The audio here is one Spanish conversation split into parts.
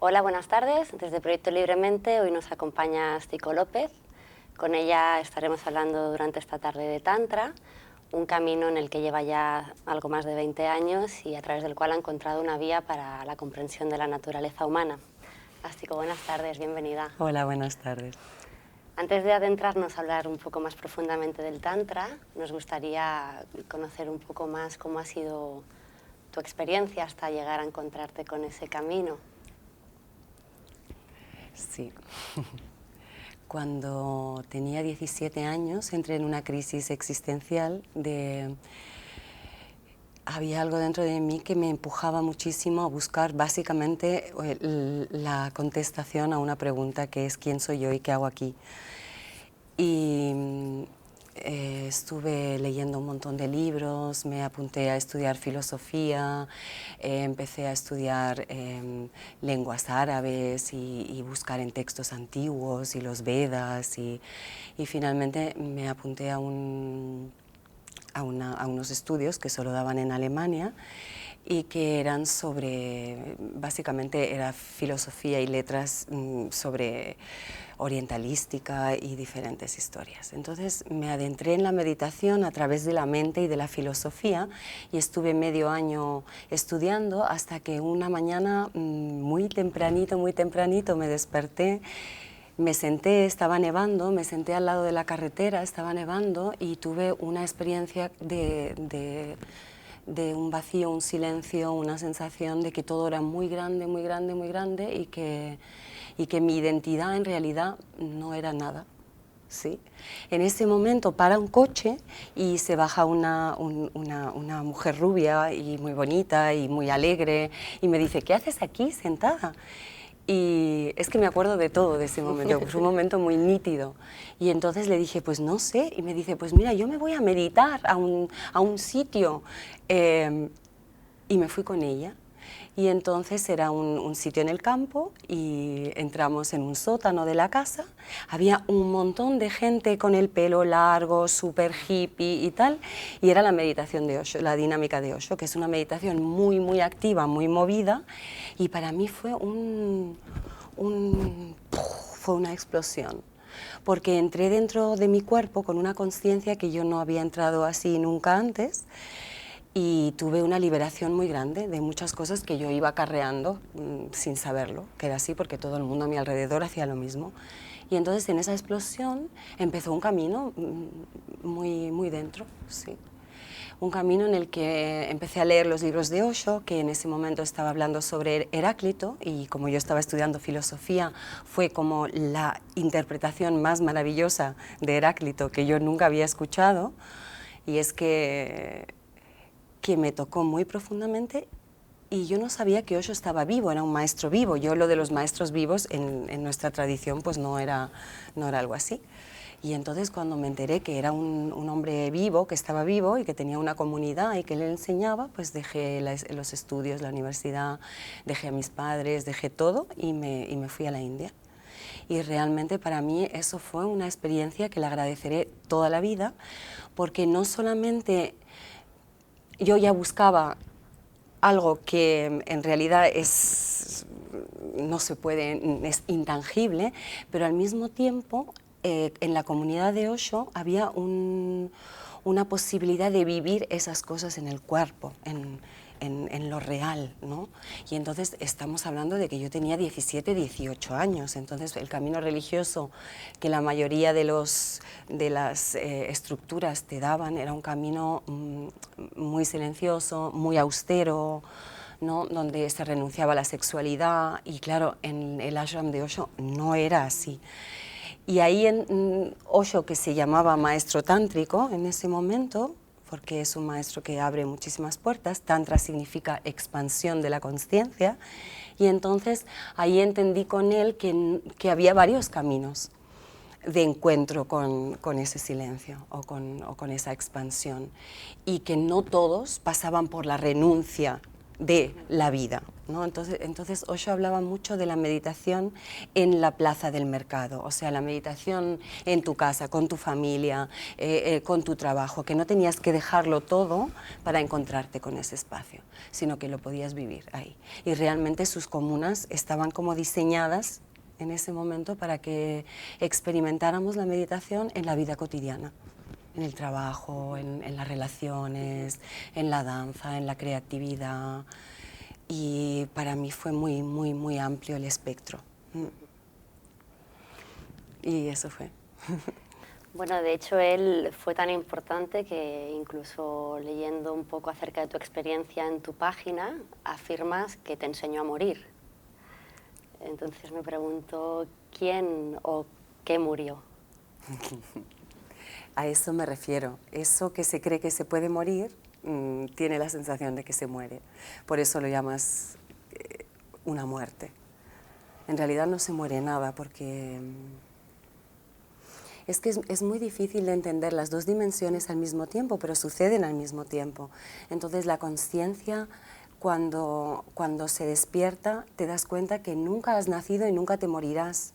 Hola, buenas tardes. Desde Proyecto Libremente hoy nos acompaña Stico López. Con ella estaremos hablando durante esta tarde de Tantra, un camino en el que lleva ya algo más de 20 años y a través del cual ha encontrado una vía para la comprensión de la naturaleza humana. Stico, buenas tardes, bienvenida. Hola, buenas tardes. Antes de adentrarnos a hablar un poco más profundamente del Tantra, nos gustaría conocer un poco más cómo ha sido tu experiencia hasta llegar a encontrarte con ese camino. Sí. Cuando tenía 17 años entré en una crisis existencial había algo dentro de mí que me empujaba muchísimo a buscar básicamente la contestación a una pregunta que es ¿quién soy yo y qué hago aquí? Y estuve leyendo un montón de libros, me apunté a estudiar filosofía, empecé a estudiar lenguas árabes y buscar en textos antiguos y los Vedas y finalmente me apunté a unos estudios que solo daban en Alemania y que eran sobre, básicamente era filosofía y letras sobre orientalística y diferentes historias. Entonces me adentré en la meditación a través de la mente y de la filosofía y estuve medio año estudiando hasta que una mañana muy tempranito me desperté. Me senté, estaba nevando, me senté al lado de la carretera, estaba nevando y tuve una experiencia de un vacío, un silencio, una sensación de que todo era muy grande, muy grande, muy grande y que mi identidad en realidad no era nada. ¿Sí? En ese momento para un coche y se baja una mujer rubia y muy bonita y muy alegre y me dice, ¿qué haces aquí sentada? Y es que me acuerdo de todo de ese momento, fue un momento muy nítido. Y entonces le dije, pues no sé, y me dice, pues mira, yo me voy a meditar a un sitio. Y me fui con ella. Y entonces era un sitio en el campo y entramos en un sótano de la casa. Había un montón de gente con el pelo largo, súper hippie y tal. Y era la meditación de Osho, la dinámica de Osho, que es una meditación muy, muy activa, muy movida. Y para mí fue fue una explosión. Porque entré dentro de mi cuerpo con una conciencia que yo no había entrado así nunca antes y tuve una liberación muy grande de muchas cosas que yo iba acarreando sin saberlo, que era así porque todo el mundo a mi alrededor hacía lo mismo. Y entonces en esa explosión empezó un camino muy, muy dentro, sí. Un camino en el que empecé a leer los libros de Osho, que en ese momento estaba hablando sobre Heráclito, y como yo estaba estudiando filosofía, fue como la interpretación más maravillosa de Heráclito que yo nunca había escuchado, y es que me tocó muy profundamente y yo no sabía que Osho estaba vivo, era un maestro vivo. Yo lo de los maestros vivos en nuestra tradición pues no era algo así. Y entonces cuando me enteré que era un hombre vivo, que estaba vivo y que tenía una comunidad y que le enseñaba, pues dejé los estudios, la universidad, dejé a mis padres, dejé todo y me fui a la India. Y realmente para mí eso fue una experiencia que le agradeceré toda la vida, porque no solamente yo ya buscaba algo que en realidad no se puede, es intangible, pero al mismo tiempo en la comunidad de Osho había una posibilidad de vivir esas cosas en el cuerpo, en lo real, ¿no? Y entonces estamos hablando de que yo tenía 17, 18 años, entonces el camino religioso que la mayoría de las estructuras te daban era un camino muy silencioso, muy austero, ¿no? Donde se renunciaba a la sexualidad y claro, en el ashram de Osho no era así. Y ahí en Osho, que se llamaba maestro tántrico en ese momento, porque es un maestro que abre muchísimas puertas, tantra significa expansión de la conciencia, y entonces ahí entendí con él que había varios caminos de encuentro con ese silencio o con esa expansión, y que no todos pasaban por la renuncia de la vida, ¿no? Entonces Osho hablaba mucho de la meditación en la plaza del mercado, o sea, la meditación en tu casa, con tu familia, con tu trabajo, que no tenías que dejarlo todo para encontrarte con ese espacio, sino que lo podías vivir ahí. Y realmente sus comunas estaban como diseñadas en ese momento para que experimentáramos la meditación en la vida cotidiana, en el trabajo, en las relaciones, en la danza, en la creatividad. Y para mí fue muy, muy, muy amplio el espectro. Y eso fue. Bueno, de hecho él fue tan importante que incluso leyendo un poco acerca de tu experiencia en tu página, afirmas que te enseñó a morir. Entonces me pregunto, ¿quién o qué murió? A eso me refiero. Eso que se cree que se puede morir, tiene la sensación de que se muere. Por eso lo llamas una muerte. En realidad no se muere nada, porque es que es muy difícil de entender las dos dimensiones al mismo tiempo, pero suceden al mismo tiempo. Entonces la conciencia, cuando se despierta, te das cuenta que nunca has nacido y nunca te morirás,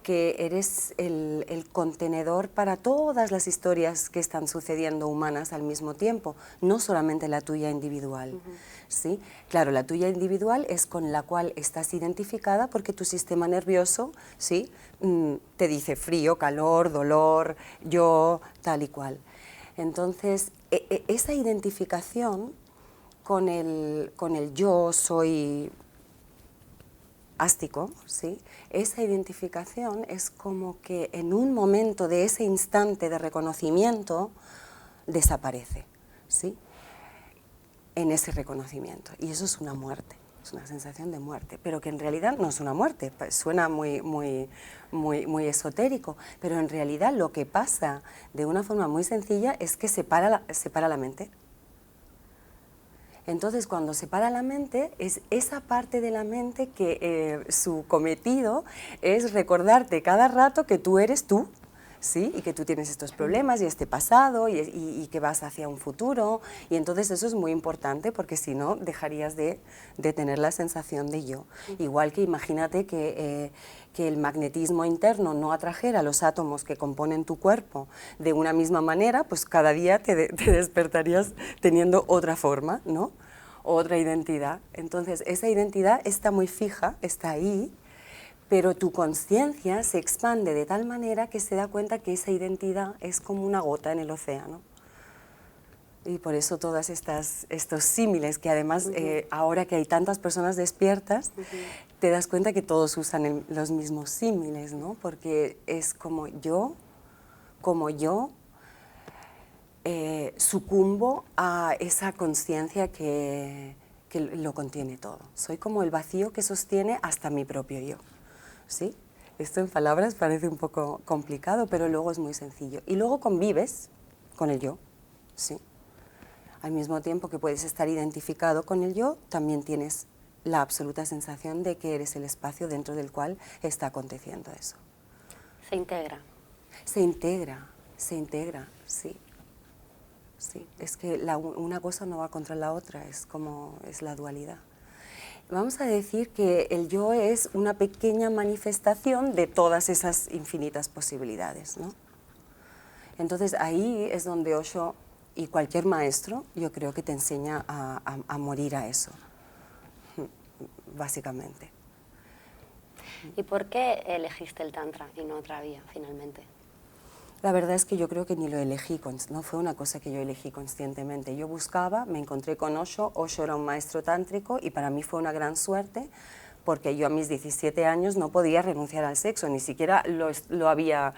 que eres el contenedor para todas las historias que están sucediendo humanas al mismo tiempo, no solamente la tuya individual. ¿Sí? Claro, la tuya individual es con la cual estás identificada porque tu sistema nervioso, ¿sí? Te dice frío, calor, dolor, yo, tal y cual. Entonces, esa identificación con el yo soy ástico, ¿sí? Esa identificación es como que en un momento de ese instante de reconocimiento desaparece, ¿sí? En ese reconocimiento. Y eso es una muerte, es una sensación de muerte, pero que en realidad no es una muerte, suena muy esotérico, pero en realidad lo que pasa de una forma muy sencilla es que separa la mente. Entonces, cuando se para la mente, es esa parte de la mente que su cometido es recordarte cada rato que tú eres tú, ¿sí? Y que tú tienes estos problemas y este pasado y que vas hacia un futuro. Y entonces eso es muy importante porque si no, dejarías de tener la sensación de yo. Igual que imagínate que el magnetismo interno no atrajera los átomos que componen tu cuerpo de una misma manera, pues cada día te despertarías teniendo otra forma, ¿no? Otra identidad. Entonces, esa identidad está muy fija, está ahí, pero tu conciencia se expande de tal manera que se da cuenta que esa identidad es como una gota en el océano. Y por eso todos estos símiles, que además ahora que hay tantas personas despiertas, te das cuenta que todos usan los mismos símiles, ¿no? Porque es como yo sucumbo a esa conciencia que lo contiene todo. Soy como el vacío que sostiene hasta mi propio yo, ¿sí? Esto en palabras parece un poco complicado, pero luego es muy sencillo. Y luego convives con el yo, ¿sí? Al mismo tiempo que puedes estar identificado con el yo, también tienes la absoluta sensación de que eres el espacio dentro del cual está aconteciendo eso. Se integra. Se integra, sí. Sí, es que una cosa no va contra la otra, es la dualidad. Vamos a decir que el yo es una pequeña manifestación de todas esas infinitas posibilidades, ¿no? Entonces ahí es donde Osho y cualquier maestro, yo creo que te enseña a morir a eso, básicamente. ¿Y por qué elegiste el Tantra y no otra vía, finalmente? La verdad es que yo creo que ni lo elegí, no fue una cosa que yo elegí conscientemente. Yo buscaba, me encontré con Osho, Osho era un maestro tántrico y para mí fue una gran suerte porque yo a mis 17 años no podía renunciar al sexo, ni siquiera lo había...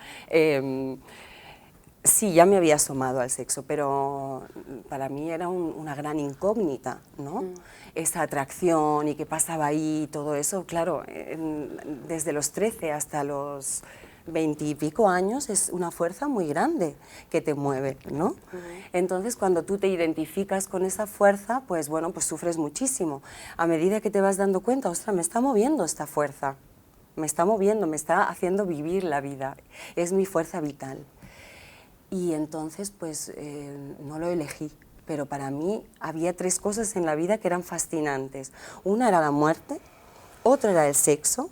sí, ya me había asomado al sexo, pero para mí era una gran incógnita, ¿no? Esa atracción y qué pasaba ahí y todo eso, claro, desde los 13 hasta los 20 y pico años es una fuerza muy grande que te mueve, ¿no? Entonces, cuando tú te identificas con esa fuerza, pues bueno, pues sufres muchísimo. A medida que te vas dando cuenta, ostras, me está moviendo esta fuerza, me está moviendo, me está haciendo vivir la vida, es mi fuerza vital. Y entonces, pues, no lo elegí, pero para mí había 3 cosas en la vida que eran fascinantes. Una era la muerte, otra era el sexo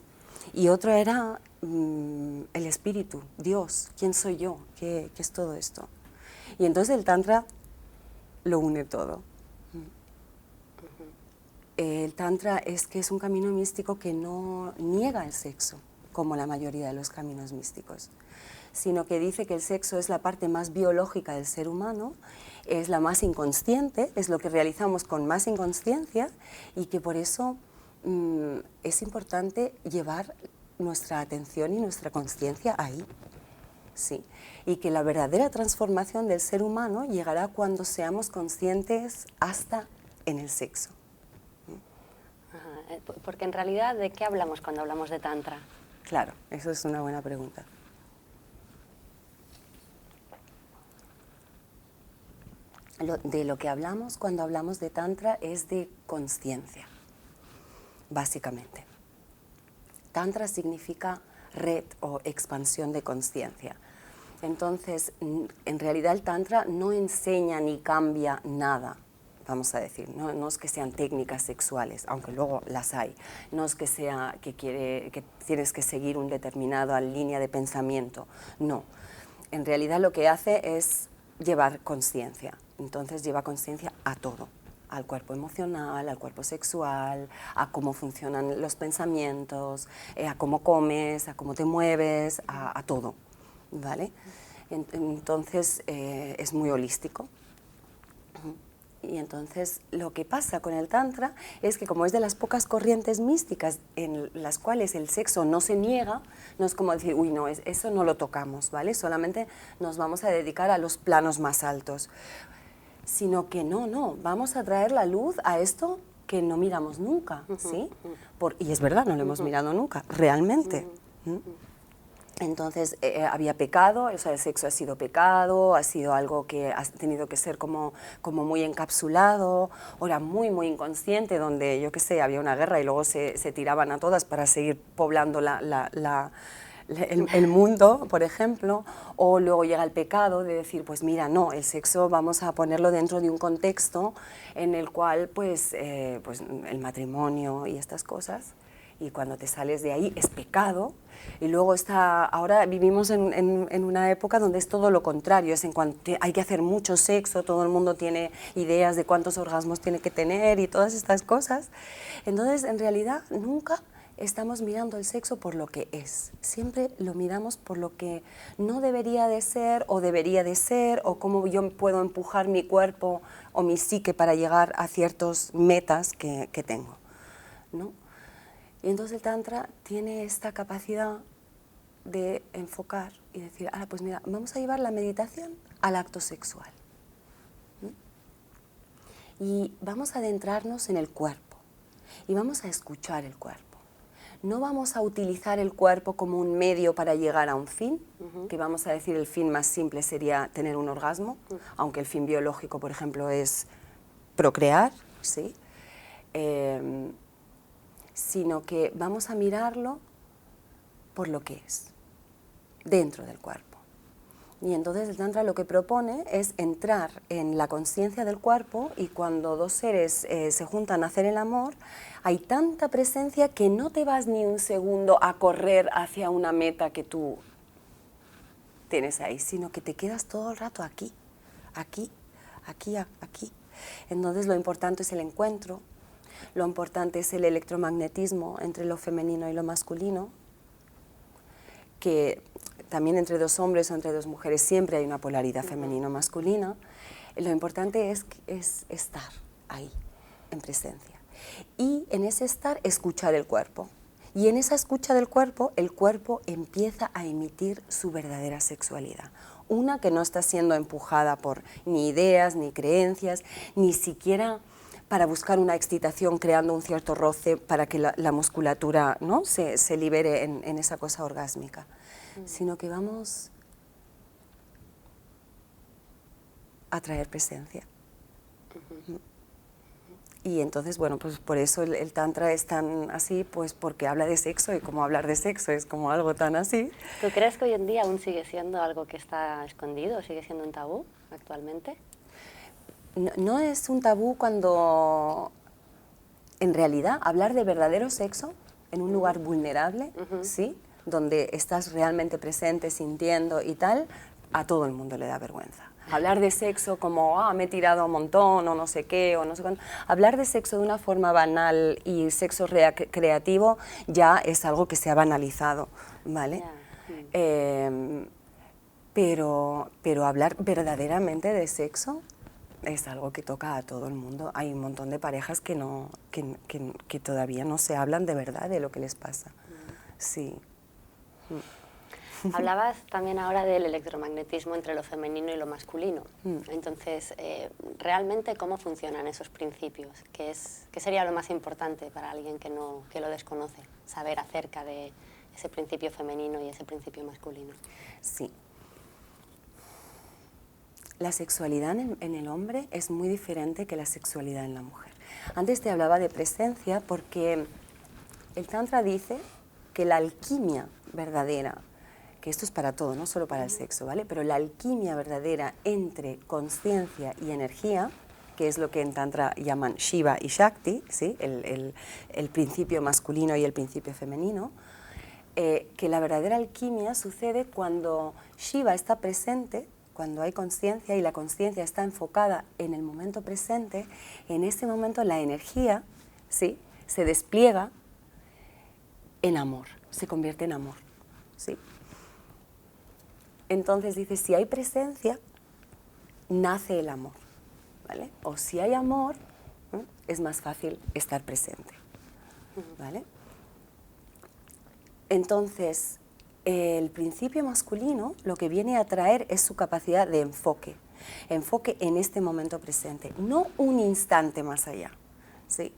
y otra era el espíritu, Dios, ¿quién soy yo? ¿Qué es todo esto? Y entonces el Tantra lo une todo. El Tantra es que es un camino místico que no niega el sexo, como la mayoría de los caminos místicos, sino que dice que el sexo es la parte más biológica del ser humano, es la más inconsciente, es lo que realizamos con más inconsciencia y que por eso es importante llevar nuestra atención y nuestra consciencia ahí. Sí, y que la verdadera transformación del ser humano llegará cuando seamos conscientes hasta en el sexo. Porque en realidad, ¿de qué hablamos cuando hablamos de Tantra? Claro, eso es una buena pregunta. De lo que hablamos cuando hablamos de Tantra es de consciencia, básicamente. Tantra significa red o expansión de consciencia. Entonces, en realidad el Tantra no enseña ni cambia nada, vamos a decir, no es que sean técnicas sexuales, aunque luego las hay, no es que sea que tienes que seguir una determinada línea de pensamiento, no. En realidad lo que hace es llevar conciencia, entonces lleva conciencia a todo, al cuerpo emocional, al cuerpo sexual, a cómo funcionan los pensamientos, a cómo comes, a cómo te mueves, a todo, ¿vale? Entonces es muy holístico. Y entonces lo que pasa con el Tantra es que como es de las pocas corrientes místicas en las cuales el sexo no se niega, no es como decir, uy, no, eso no lo tocamos, ¿vale? Solamente nos vamos a dedicar a los planos más altos. Sino que no, vamos a traer la luz a esto que no miramos nunca, ¿sí? Y es verdad, no lo hemos mirado nunca, realmente. Entonces había pecado, o sea, el sexo ha sido pecado, ha sido algo que ha tenido que ser como muy encapsulado, o era muy inconsciente, donde, yo qué sé, había una guerra y luego se tiraban a todas para seguir poblando el mundo, por ejemplo, o luego llega el pecado de decir, pues mira, no, el sexo vamos a ponerlo dentro de un contexto en el cual pues el matrimonio y estas cosas, y cuando te sales de ahí es pecado, y luego ahora vivimos en una época donde es todo lo contrario, es en cuanto hay que hacer mucho sexo, todo el mundo tiene ideas de cuántos orgasmos tiene que tener y todas estas cosas. Entonces, en realidad, nunca estamos mirando el sexo por lo que es, siempre lo miramos por lo que no debería de ser, o cómo yo puedo empujar mi cuerpo o mi psique para llegar a ciertas metas que tengo, ¿no? Y entonces el Tantra tiene esta capacidad de enfocar y decir, pues mira, vamos a llevar la meditación al acto sexual. Y vamos a adentrarnos en el cuerpo y vamos a escuchar el cuerpo. No vamos a utilizar el cuerpo como un medio para llegar a un fin, que vamos a decir el fin más simple sería tener un orgasmo, aunque el fin biológico, por ejemplo, es procrear, ¿sí? Sino que vamos a mirarlo por lo que es, dentro del cuerpo. Y entonces el Tantra lo que propone es entrar en la conciencia del cuerpo, y cuando dos seres se juntan a hacer el amor, hay tanta presencia que no te vas ni un segundo a correr hacia una meta que tú tienes ahí, sino que te quedas todo el rato aquí, aquí, aquí, aquí. Entonces lo importante es el encuentro, lo importante es el electromagnetismo entre lo femenino y lo masculino, que también entre dos hombres o entre dos mujeres siempre hay una polaridad femenino-masculina. Lo importante es estar ahí, en presencia. Y en ese estar, escuchar el cuerpo. Y en esa escucha del cuerpo, el cuerpo empieza a emitir su verdadera sexualidad. Una que no está siendo empujada por ni ideas, ni creencias, ni siquiera para buscar una excitación creando un cierto roce para que la musculatura, ¿no?, se libere en esa cosa orgásmica, sino que vamos a traer presencia. Y entonces, bueno, pues por eso el Tantra es tan así, pues porque habla de sexo, y como hablar de sexo es como algo tan así. ¿Tú crees que hoy en día aún sigue siendo algo que está escondido, sigue siendo un tabú actualmente? no es un tabú cuando, en realidad, hablar de verdadero sexo en un lugar vulnerable, ¿sí?, donde estás realmente presente, sintiendo y tal, a todo el mundo le da vergüenza. Hablar de sexo como, me he tirado un montón, o no sé qué, o no sé cuánto. Hablar de sexo de una forma banal y sexo creativo ya es algo que se ha banalizado, ¿vale? Pero hablar verdaderamente de sexo es algo que toca a todo el mundo. Hay un montón de parejas que todavía no se hablan de verdad de lo que les pasa. Sí. Hablabas también ahora del electromagnetismo entre lo femenino y lo masculino. Entonces, ¿realmente cómo funcionan esos principios? ¿Qué sería lo más importante para alguien que lo desconoce? Saber acerca de ese principio femenino y ese principio masculino. Sí. La sexualidad en el hombre es muy diferente que la sexualidad en la mujer. Antes te hablaba de presencia porque el Tantra dice que la alquimia verdadera, que esto es para todo, no solo para el sexo, ¿vale? Pero la alquimia verdadera entre conciencia y energía, que es lo que en Tantra llaman Shiva y Shakti, ¿sí?, el principio masculino y el principio femenino, que la verdadera alquimia sucede cuando Shiva está presente, cuando hay conciencia y la conciencia está enfocada en el momento presente. En ese momento la energía, ¿sí?, se despliega en amor, se convierte en amor, ¿sí? Entonces dice, si hay presencia, nace el amor, ¿vale? O si hay amor, es más fácil estar presente, ¿vale? Entonces, el principio masculino lo que viene a traer es su capacidad de enfoque en este momento presente, no un instante más allá, ¿sí?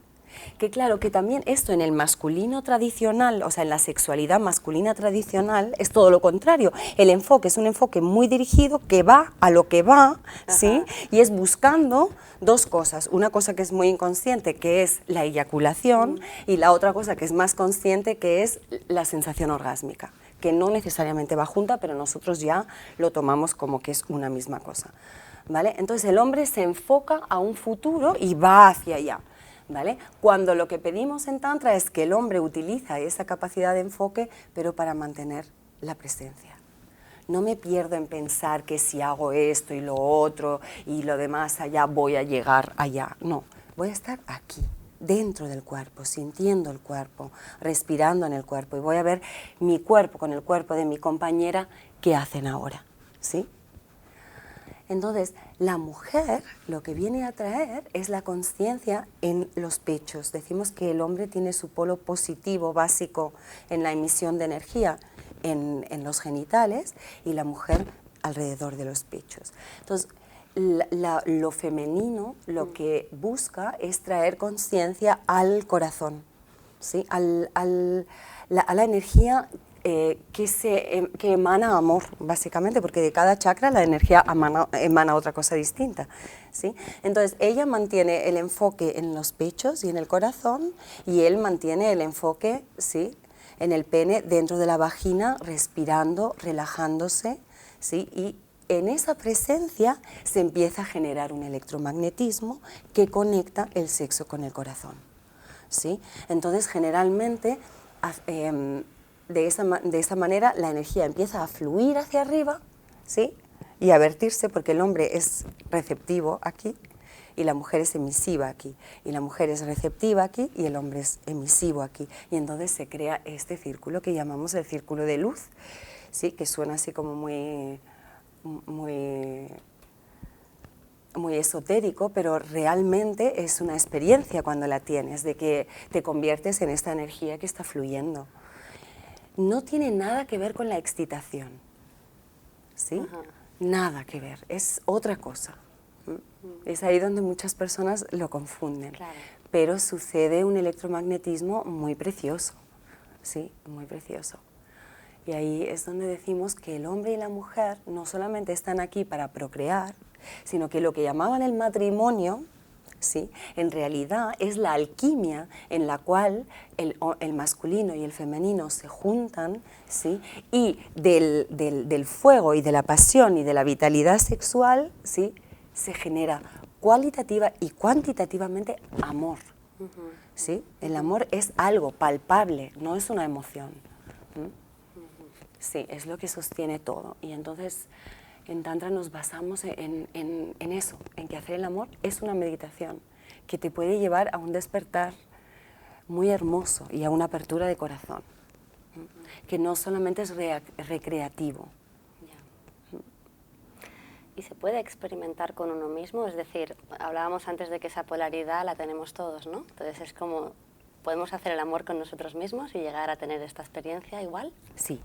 Que claro, que también esto en el masculino tradicional, o sea, en la sexualidad masculina tradicional, es todo lo contrario. El enfoque es un enfoque muy dirigido que va a lo que va, ¿sí? Y es buscando dos cosas. Una cosa que es muy inconsciente, que es la eyaculación, y la otra cosa que es más consciente, que es la sensación orgásmica, que no necesariamente va junta, pero nosotros ya lo tomamos como que es una misma cosa, ¿vale? Entonces el hombre se enfoca a un futuro y va hacia allá, ¿vale? Cuando lo que pedimos en Tantra es que el hombre utiliza esa capacidad de enfoque, pero para mantener la presencia. No me pierdo en pensar que si hago esto y lo otro y lo demás allá voy a llegar allá. No, voy a estar aquí, dentro del cuerpo, sintiendo el cuerpo, respirando en el cuerpo, y voy a ver mi cuerpo con el cuerpo de mi compañera, qué hacen ahora, ¿sí? Entonces, la mujer lo que viene a traer es la conciencia en los pechos. Decimos que el hombre tiene su polo positivo básico en la emisión de energía en los genitales, y la mujer alrededor de los pechos. Entonces, lo femenino lo que busca es traer conciencia al corazón, ¿sí?, a la energía que emana amor, básicamente, porque de cada chakra la energía emana otra cosa distinta, ¿sí? Entonces, ella mantiene el enfoque en los pechos y en el corazón, y él mantiene el enfoque, ¿sí?, en el pene, dentro de la vagina, respirando, relajándose, ¿sí? Y en esa presencia se empieza a generar un electromagnetismo que conecta el sexo con el corazón, ¿sí? Entonces, generalmente, de esa manera la energía empieza a fluir hacia arriba, ¿sí?, y a vertirse, porque el hombre es receptivo aquí y la mujer es emisiva aquí, y la mujer es receptiva aquí y el hombre es emisivo aquí, y entonces se crea este círculo que llamamos el círculo de luz, ¿sí?, que suena así como muy esotérico, pero realmente es una experiencia cuando la tienes, de que te conviertes en esta energía que está fluyendo. No tiene nada que ver con la excitación, ¿sí? Nada que ver, es otra cosa. Es ahí donde muchas personas lo confunden. Claro. Pero sucede un electromagnetismo muy precioso, ¿sí?, muy precioso. Y ahí es donde decimos que el hombre y la mujer no solamente están aquí para procrear, sino que lo que llamaban el matrimonio, ¿sí?, en realidad es la alquimia en la cual el masculino y el femenino se juntan, ¿sí?, y del fuego y de la pasión y de la vitalidad sexual, ¿sí?, se genera cualitativa y cuantitativamente amor. ¿Sí? El amor es algo palpable, no es una emoción. Sí, es lo que sostiene todo. Y entonces en Tantra nos basamos en eso, en que hacer el amor es una meditación que te puede llevar a un despertar muy hermoso y a una apertura de corazón, que no solamente es recreativo. ¿Y se puede experimentar con uno mismo? Es decir, hablábamos antes de que esa polaridad la tenemos todos, ¿no? Entonces es como, ¿podemos hacer el amor con nosotros mismos y llegar a tener esta experiencia igual? Sí.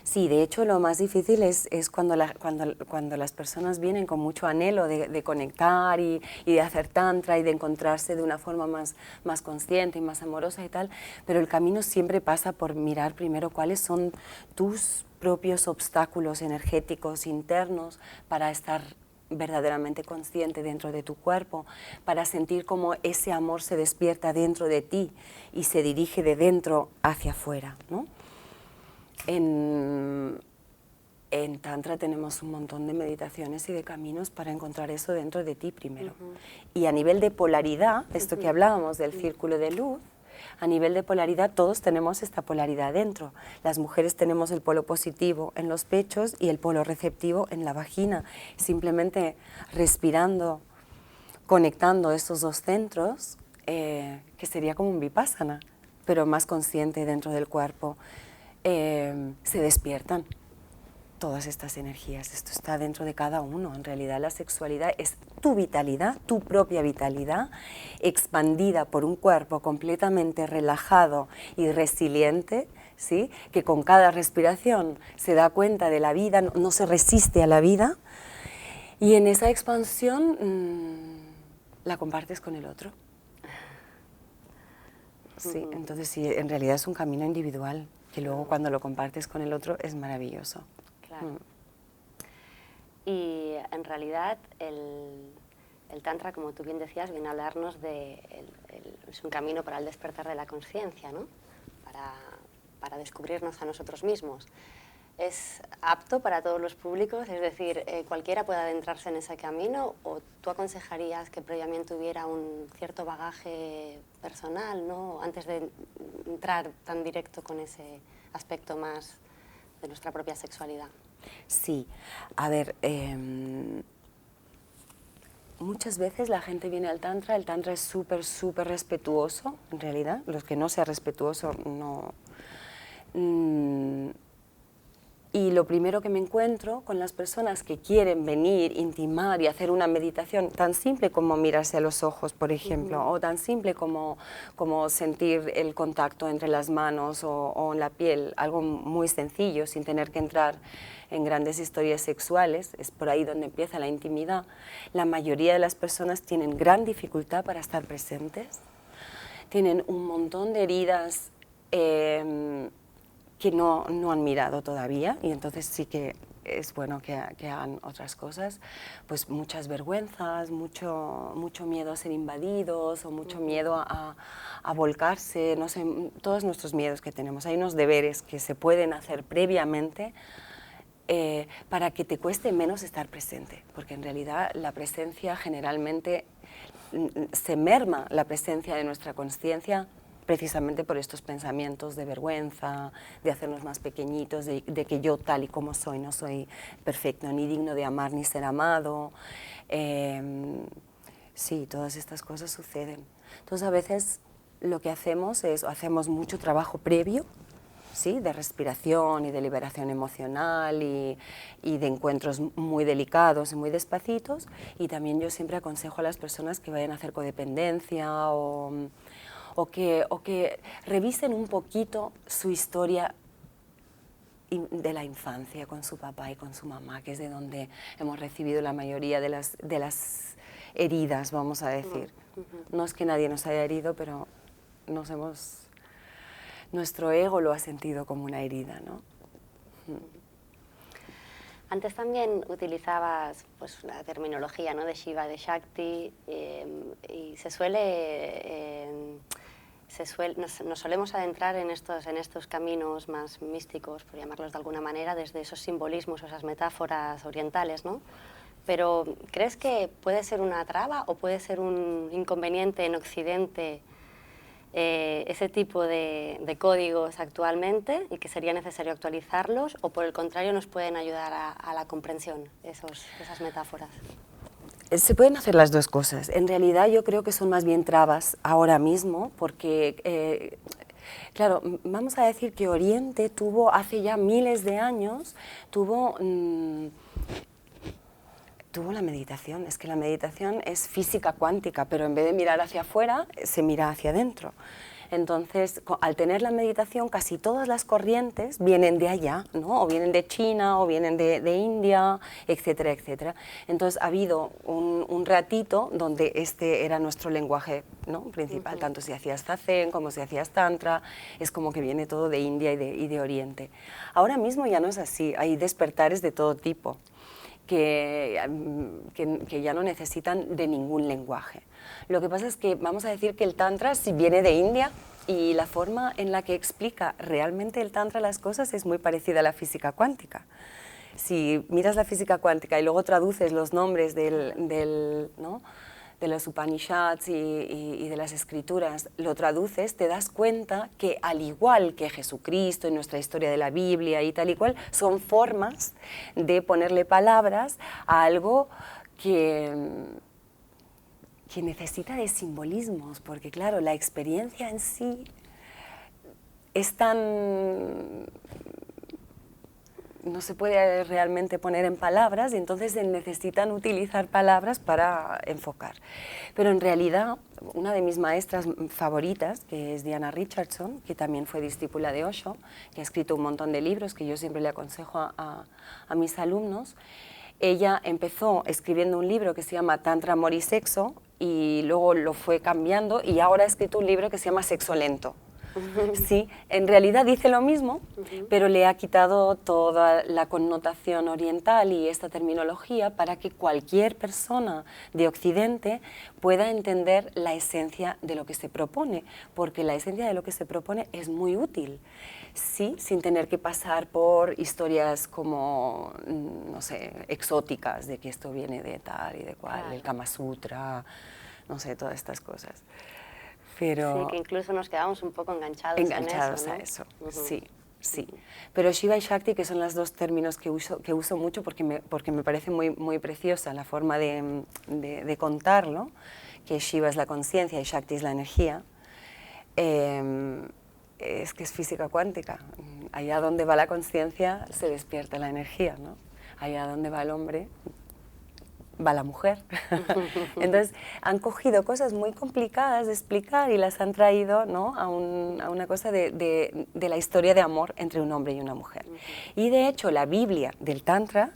Sí, de hecho lo más difícil es cuando las personas vienen con mucho anhelo de conectar y de hacer tantra y de encontrarse de una forma más consciente y más amorosa y tal, pero el camino siempre pasa por mirar primero cuáles son tus propios obstáculos energéticos internos para estar verdaderamente consciente dentro de tu cuerpo, para sentir cómo ese amor se despierta dentro de ti y se dirige de dentro hacia afuera, ¿no? En Tantra tenemos un montón de meditaciones y de caminos para encontrar eso dentro de ti primero. Y a nivel de polaridad, esto que hablábamos del círculo de luz, a nivel de polaridad todos tenemos esta polaridad dentro. Las mujeres tenemos el polo positivo en los pechos y el polo receptivo en la vagina. Simplemente respirando, conectando estos dos centros, que sería como un vipassana, pero más consciente dentro del cuerpo. Se despiertan todas estas energías. Esto está dentro de cada uno. En realidad la sexualidad es tu vitalidad, tu propia vitalidad, expandida por un cuerpo completamente relajado y resiliente, ¿sí? Que con cada respiración se da cuenta de la vida, no se resiste a la vida, y en esa expansión la compartes con el otro. Sí, entonces sí, en realidad es un camino individual, que luego cuando lo compartes con el otro es maravilloso. Claro. Y en realidad el Tantra, como tú bien decías, viene a hablarnos de... es un camino para el despertar de la conciencia, ¿no? Para descubrirnos a nosotros mismos. ¿Es apto para todos los públicos? Es decir, ¿cualquiera puede adentrarse en ese camino? ¿O tú aconsejarías que previamente hubiera un cierto bagaje personal, ¿no? Antes de entrar tan directo con ese aspecto más de nuestra propia sexualidad? Sí, a ver, muchas veces la gente viene al Tantra, el Tantra es súper respetuoso, en realidad, los que no sea respetuoso no... Y lo primero que me encuentro con las personas que quieren venir, intimar y hacer una meditación tan simple como mirarse a los ojos, por ejemplo, o tan simple como sentir el contacto entre las manos o en la piel, algo muy sencillo, sin tener que entrar en grandes historias sexuales, es por ahí donde empieza la intimidad. La mayoría de las personas tienen gran dificultad para estar presentes, tienen un montón de heridas que no han mirado todavía, y entonces sí que es bueno que hagan otras cosas, pues muchas vergüenzas, mucho miedo a ser invadidos o mucho miedo a volcarse, no sé, todos nuestros miedos que tenemos. Hay unos deberes que se pueden hacer previamente para que te cueste menos estar presente, porque en realidad la presencia generalmente se merma la presencia de nuestra consciencia precisamente por estos pensamientos de vergüenza, de hacernos más pequeñitos, de que yo tal y como soy no soy perfecto, ni digno de amar ni ser amado. Sí, todas estas cosas suceden. Entonces a veces lo que hacemos es, hacemos mucho trabajo previo, ¿sí? De respiración y de liberación emocional y de encuentros muy delicados y muy despacitos, y también yo siempre aconsejo a las personas que vayan a hacer codependencia o que revisen un poquito su historia de la infancia con su papá y con su mamá, que es de donde hemos recibido la mayoría de las heridas, vamos a decir. No es que nadie nos haya herido, pero nuestro ego lo ha sentido como una herida, ¿no? Antes también utilizabas pues, la terminología, ¿no? De Shiva, de Shakti, y nos solemos adentrar en estos caminos más místicos, por llamarlos de alguna manera, desde esos simbolismos, esas metáforas orientales, ¿no? pero ¿crees que puede ser una traba o puede ser un inconveniente en Occidente ese tipo de códigos actualmente y que sería necesario actualizarlos, o por el contrario nos pueden ayudar a la comprensión esas metáforas? Se pueden hacer las dos cosas. En realidad yo creo que son más bien trabas ahora mismo, porque, claro, vamos a decir que Oriente tuvo, hace ya miles de años, tuvo la meditación. Es que la meditación es física cuántica, pero en vez de mirar hacia afuera, se mira hacia adentro. Entonces, al tener la meditación, casi todas las corrientes vienen de allá, ¿no? O vienen de China, o vienen de India, etcétera, etcétera. Entonces, ha habido un ratito donde este era nuestro lenguaje, ¿no?, principal, tanto si hacías zazen como si hacías tantra, es como que viene todo de India y de Oriente. Ahora mismo ya no es así, hay despertares de todo tipo, que ya no necesitan de ningún lenguaje. Lo que pasa es que vamos a decir que el Tantra sí viene de India, y la forma en la que explica realmente el Tantra las cosas es muy parecida a la física cuántica. Si miras la física cuántica y luego traduces los nombres ¿no?, de los Upanishads y de las escrituras, lo traduces, te das cuenta que al igual que Jesucristo en nuestra historia de la Biblia y tal y cual, son formas de ponerle palabras a algo que necesita de simbolismos, porque claro, la experiencia en sí es tan... no se puede realmente poner en palabras, y entonces necesitan utilizar palabras para enfocar. Pero en realidad, una de mis maestras favoritas, que es Diana Richardson, que también fue discípula de Osho, que ha escrito un montón de libros que yo siempre le aconsejo a mis alumnos, ella empezó escribiendo un libro que se llama Tantra, Amor y Sexo, y luego lo fue cambiando, y ahora ha escrito un libro que se llama Sexo Lento. Sí, en realidad dice lo mismo, pero le ha quitado toda la connotación oriental y esta terminología para que cualquier persona de Occidente pueda entender la esencia de lo que se propone, porque la esencia de lo que se propone es muy útil, sí, sin tener que pasar por historias como, no sé, exóticas, de que esto viene de tal y de cual, el Kama Sutra, no sé, todas estas cosas. Pero sí, que incluso nos quedamos un poco enganchados a eso, sí, sí. Pero Shiva y Shakti, que son los dos términos que uso mucho porque me parece muy preciosa la forma de contarlo, que Shiva es la conciencia y Shakti es la energía, es que es física cuántica. Allá donde va la conciencia se despierta la energía, ¿no? Allá donde va el hombre va la mujer. Entonces han cogido cosas muy complicadas de explicar y las han traído, ¿no?, a una cosa de la historia de amor entre un hombre y una mujer. Y de hecho la Biblia del Tantra,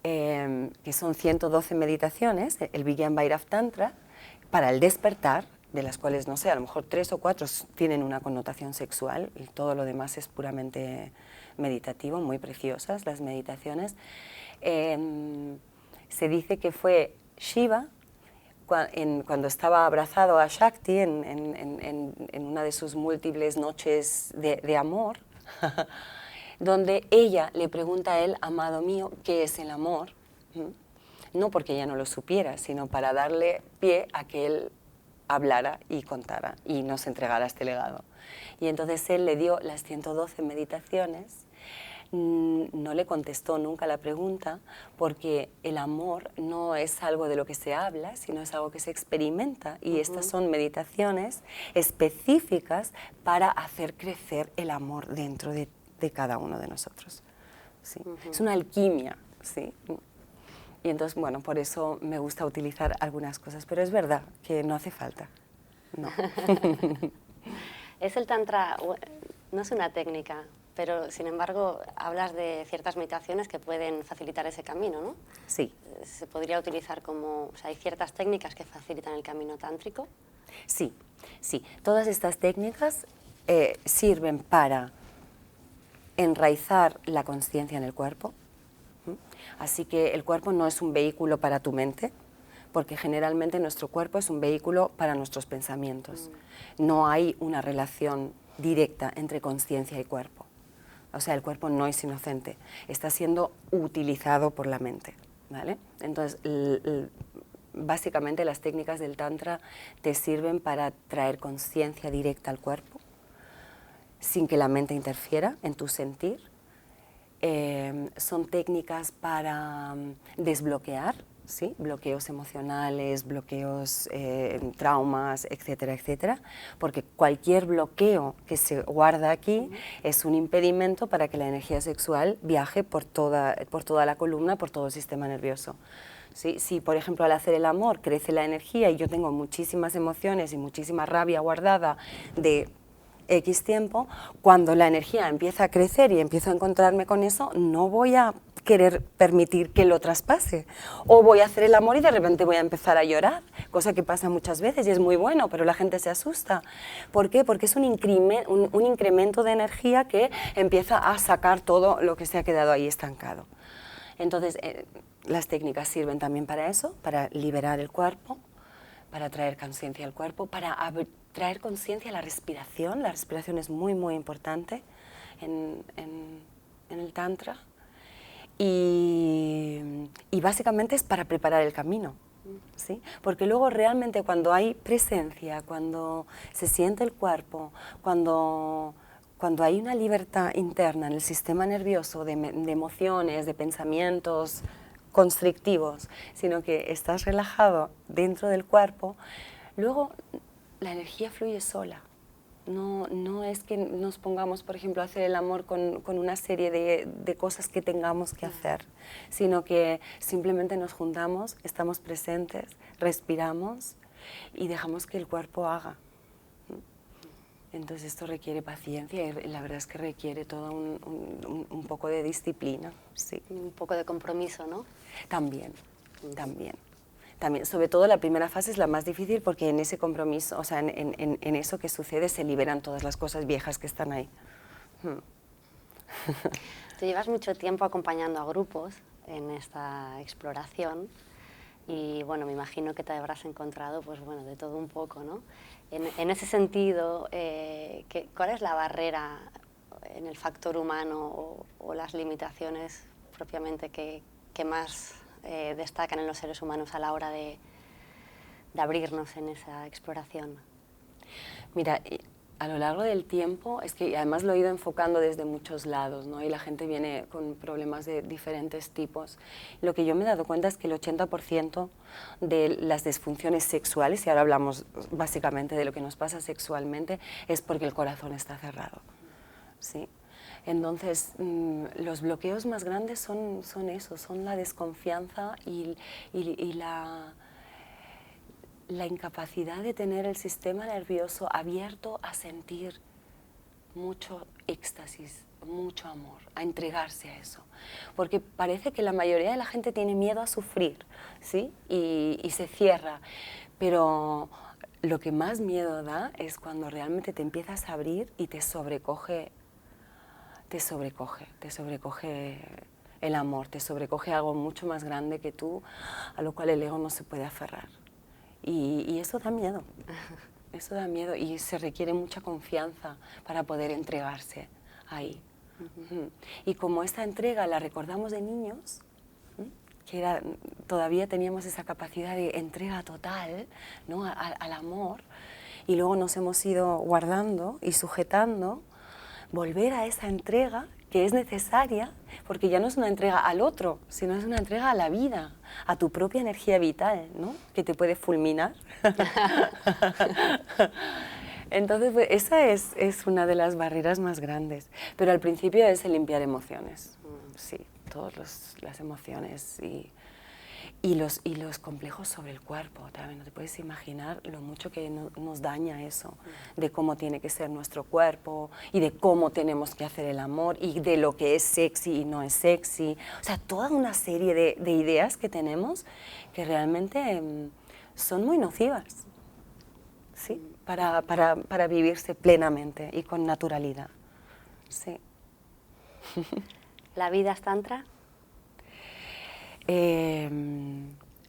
que son 112 meditaciones, el Vigyan Bhairav Tantra, para el despertar, de las cuales, no sé, a lo mejor 3 o 4 tienen una connotación sexual y todo lo demás es puramente meditativo, muy preciosas las meditaciones. Se dice que fue Shiva, cuando estaba abrazado a Shakti en una de sus múltiples noches de amor, donde ella le pregunta a él, amado mío, ¿qué es el amor? No porque ella no lo supiera, sino para darle pie a que él hablara y contara y nos entregara este legado. Y entonces él le dio las 112 meditaciones. No le contestó nunca la pregunta, porque el amor no es algo de lo que se habla, sino es algo que se experimenta, y estas son meditaciones específicas para hacer crecer el amor dentro de cada uno de nosotros. ¿Sí? Es una alquimia, ¿sí? Y entonces, bueno, por eso me gusta utilizar algunas cosas, pero es verdad que no hace falta. No. Es el Tantra, no es una técnica, pero sin embargo hablas de ciertas meditaciones que pueden facilitar ese camino, ¿no? Sí. ¿Se podría utilizar como, o sea, hay ciertas técnicas que facilitan el camino tántrico? Sí, sí. Todas estas técnicas sirven para enraizar la conciencia en el cuerpo. Así que el cuerpo no es un vehículo para tu mente, porque generalmente nuestro cuerpo es un vehículo para nuestros pensamientos. No hay una relación directa entre conciencia y cuerpo. O sea, el cuerpo no es inocente, está siendo utilizado por la mente. ¿vale? Entonces, básicamente las técnicas del Tantra te sirven para traer conciencia directa al cuerpo, sin que la mente interfiera en tu sentir. Son técnicas para desbloquear, ¿sí? Bloqueos emocionales, bloqueos, traumas, etcétera, etcétera, porque cualquier bloqueo que se guarda aquí es un impedimento para que la energía sexual viaje por toda la columna, por todo el sistema nervioso. ¿Sí? Si, por ejemplo, al hacer el amor crece la energía y yo tengo muchísimas emociones y muchísima rabia guardada de X tiempo, cuando la energía empieza a crecer y empiezo a encontrarme con eso, no voy a querer permitir que lo traspase. O voy a hacer el amor y de repente voy a empezar a llorar, cosa que pasa muchas veces y es muy bueno, pero la gente se asusta. ¿Por qué? Porque es un incremento de energía que empieza a sacar todo lo que se ha quedado ahí estancado. Entonces, las técnicas sirven también para eso, para liberar el cuerpo, para traer conciencia al cuerpo, para traer conciencia a la respiración. La respiración es muy, muy importante en el Tantra. Y básicamente es para preparar el camino, ¿sí? Porque luego realmente cuando hay presencia, cuando se siente el cuerpo, cuando hay una libertad interna en el sistema nervioso de emociones, de pensamientos constrictivos, sino que estás relajado dentro del cuerpo, luego la energía fluye sola. No es que nos pongamos, por ejemplo, a hacer el amor con una serie de cosas que tengamos que hacer, sino que simplemente nos juntamos, estamos presentes, respiramos y dejamos que el cuerpo haga. Entonces esto requiere paciencia y la verdad es que requiere todo un poco de disciplina, sí. Un poco de compromiso, ¿no? También. Sobre todo la primera fase es la más difícil porque en ese compromiso, o sea, en eso que sucede se liberan todas las cosas viejas que están ahí. Tú llevas mucho tiempo acompañando a grupos en esta exploración y bueno, me imagino que te habrás encontrado pues bueno, de todo un poco, ¿no? En ese sentido, ¿cuál es la barrera en el factor humano o las limitaciones propiamente que más destacan en los seres humanos a la hora de abrirnos en esa exploración? Mira, a lo largo del tiempo, es que además lo he ido enfocando desde muchos lados, ¿no? Y la gente viene con problemas de diferentes tipos. Lo que yo me he dado cuenta es que el 80% de las disfunciones sexuales, y ahora hablamos básicamente de lo que nos pasa sexualmente, es porque el corazón está cerrado, ¿sí? Entonces, los bloqueos más grandes son eso, son la desconfianza y la incapacidad de tener el sistema nervioso abierto a sentir mucho éxtasis, mucho amor, a entregarse a eso. Porque parece que la mayoría de la gente tiene miedo a sufrir, ¿sí? Y se cierra, pero lo que más miedo da es cuando realmente te empiezas a abrir y te sobrecoge el amor, te sobrecoge algo mucho más grande que tú, a lo cual el ego no se puede aferrar. Y eso da miedo, eso da miedo y se requiere mucha confianza para poder entregarse ahí. Y como esta entrega la recordamos de niños, que todavía teníamos esa capacidad de entrega total, ¿no? al amor, y luego nos hemos ido guardando y sujetando, volver a esa entrega que es necesaria, porque ya no es una entrega al otro, sino es una entrega a la vida, a tu propia energía vital, ¿no? Que te puede fulminar. Entonces, pues, esa es una de las barreras más grandes. Pero al principio es el limpiar emociones, sí, todas las emociones y los complejos sobre el cuerpo también. No te puedes imaginar lo mucho que nos daña eso, de cómo tiene que ser nuestro cuerpo y de cómo tenemos que hacer el amor y de lo que es sexy y no es sexy. O sea, toda una serie de ideas que tenemos que realmente son muy nocivas, ¿sí? Para vivirse plenamente y con naturalidad. Sí. ¿La vida es tantra?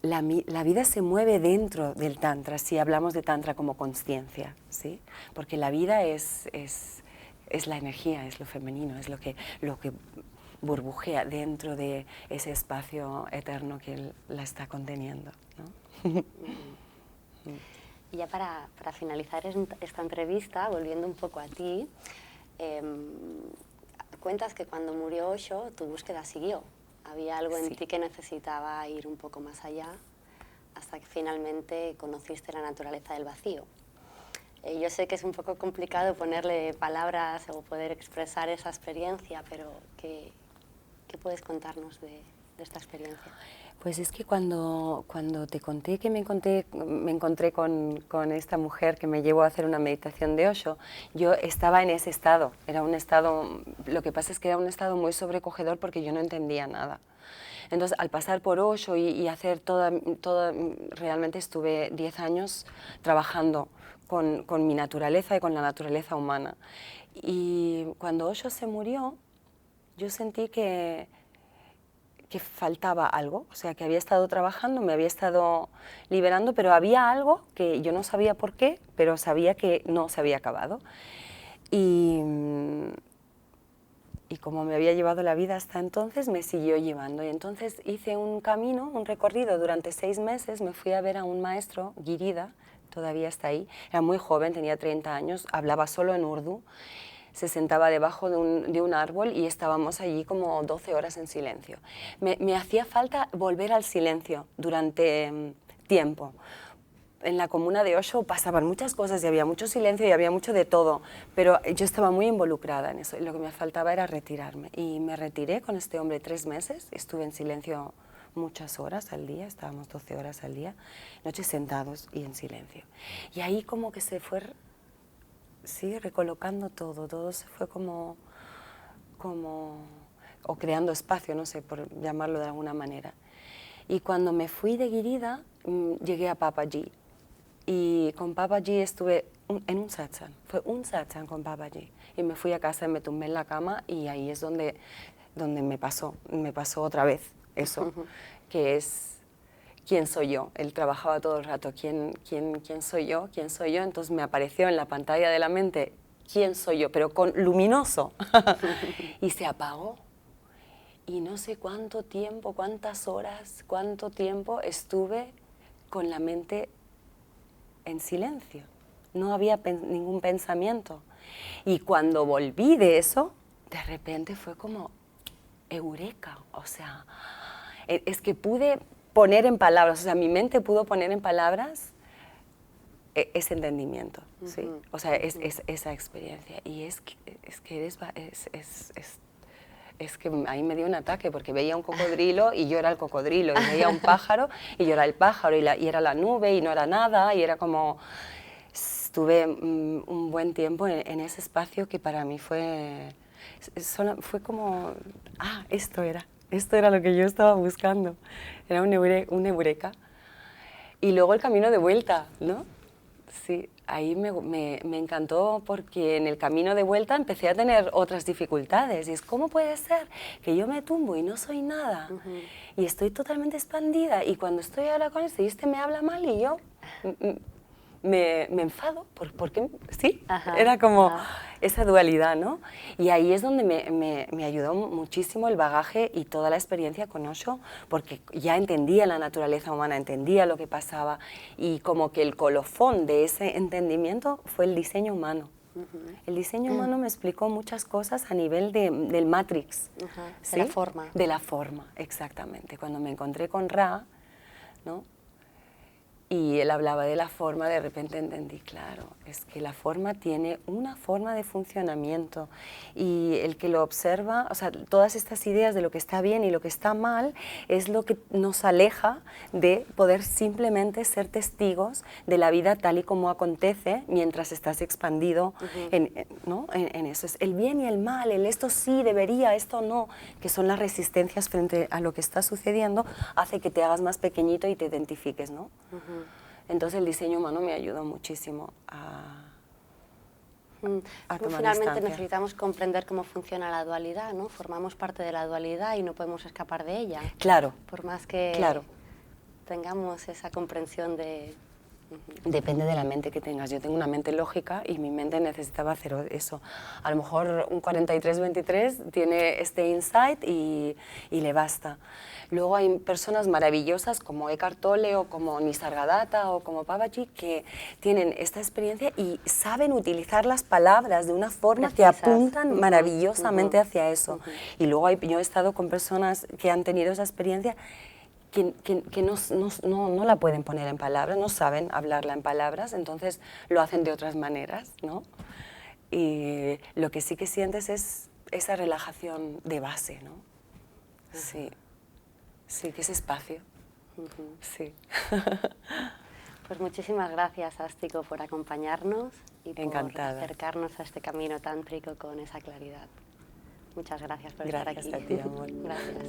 La vida se mueve dentro del Tantra, si hablamos de Tantra como consciencia, ¿sí? Porque la vida es la energía, es lo femenino, es lo que burbujea dentro de ese espacio eterno que él la está conteniendo, ¿no? Y ya para finalizar esta entrevista, volviendo un poco a ti, cuentas que cuando murió Osho tu búsqueda siguió. Había algo en ti que necesitaba ir un poco más allá hasta que finalmente conociste la naturaleza del vacío. Yo sé que es un poco complicado ponerle palabras o poder expresar esa experiencia, pero ¿qué puedes contarnos de esta experiencia? Pues es que cuando te conté que me encontré con esta mujer que me llevó a hacer una meditación de Osho, yo estaba en ese estado. Era un estado, lo que pasa es que era un estado muy sobrecogedor porque yo no entendía nada. Entonces, al pasar por Osho y hacer realmente estuve 10 años trabajando con mi naturaleza y con la naturaleza humana. Y cuando Osho se murió, yo sentí que faltaba algo, o sea, que había estado trabajando, me había estado liberando, pero había algo que yo no sabía por qué, pero sabía que no se había acabado. Y como me había llevado la vida hasta entonces, me siguió llevando. Y entonces hice un camino, un recorrido durante 6 meses, me fui a ver a un maestro, Girida, todavía está ahí, era muy joven, tenía 30 años, hablaba solo en urdu, se sentaba debajo de un árbol y estábamos allí como 12 horas en silencio. Me hacía falta volver al silencio durante tiempo. En la comuna de Osho pasaban muchas cosas y había mucho silencio y había mucho de todo, pero yo estaba muy involucrada en eso y lo que me faltaba era retirarme. Y me retiré con este hombre 3 meses, estuve en silencio muchas horas al día, estábamos 12 horas al día, noches sentados y en silencio. Y ahí como que se fue recolocando todo se fue como o creando espacio, no sé, por llamarlo de alguna manera. Y cuando me fui de Girida, llegué a Papaji. Y con Papaji estuve en un satsang, fue un satsang con Papaji. Y me fui a casa y me tumbé en la cama y ahí es donde me pasó otra vez eso, que es quién soy yo. Él trabajaba todo el rato, quién soy yo, entonces me apareció en la pantalla de la mente quién soy yo, pero con luminoso, y se apagó. Y no sé cuánto tiempo, cuántas horas, cuánto tiempo estuve con la mente en silencio. No había ningún pensamiento. Y cuando volví de eso, de repente fue como eureka, o sea, es que pude poner en palabras, o sea, mi mente pudo poner en palabras ese entendimiento, ¿sí? O sea, es esa experiencia. Y es que ahí me dio un ataque porque veía un cocodrilo y yo era el cocodrilo, y veía un pájaro y yo era el pájaro, y era la nube y no era nada, y era como... Estuve un buen tiempo en ese espacio que para mí fue como, esto era lo que yo estaba buscando, era un eureka. Y luego el camino de vuelta, ¿no? Sí, ahí me encantó porque en el camino de vuelta empecé a tener otras dificultades. Y es, ¿cómo puede ser que yo me tumbo y no soy nada? Y estoy totalmente expandida y cuando estoy ahora con este me habla mal y yo... me enfado, porque sí, era como esa dualidad, ¿no? Y ahí es donde me ayudó muchísimo el bagaje y toda la experiencia con Osho, porque ya entendía la naturaleza humana, entendía lo que pasaba, y como que el colofón de ese entendimiento fue el diseño humano. El diseño humano me explicó muchas cosas a nivel del Matrix. ¿Sí? De la forma. De la forma, exactamente. Cuando me encontré con Ra, ¿no? Y él hablaba de la forma, de repente entendí, claro, es que la forma tiene una forma de funcionamiento y el que lo observa, o sea, todas estas ideas de lo que está bien y lo que está mal es lo que nos aleja de poder simplemente ser testigos de la vida tal y como acontece mientras estás expandido ¿no? en eso. Es el bien y el mal, el esto sí debería, esto no, que son las resistencias frente a lo que está sucediendo, hace que te hagas más pequeñito y te identifiques, ¿no? Entonces el diseño humano me ayudó muchísimo a tomar finalmente distancia. necesitamos comprender cómo funciona la dualidad, ¿no? Formamos parte de la dualidad y no podemos escapar de ella. Claro. Por más que claro. tengamos esa comprensión de Depende de la mente que tengas. Yo tengo una mente lógica y mi mente necesitaba hacer eso. A lo mejor un 43-23 tiene este insight y le basta. Luego hay personas maravillosas como Eckhart Tolle o como Nisargadatta o como Babaji que tienen esta experiencia y saben utilizar las palabras de una forma Precisas. que apuntan maravillosamente hacia eso. Y luego yo he estado con personas que han tenido esa experiencia que no la pueden poner en palabras, no saben hablarla en palabras, entonces lo hacen de otras maneras, ¿no? Y lo que sí que sientes es esa relajación de base, ¿no? Sí, sí, que es espacio. Sí. Pues muchísimas gracias, Ástico, por acompañarnos y por Encantada. acercarnos a este camino tántrico con esa claridad. Muchas gracias por estar aquí. Gracias a ti, amor. Gracias.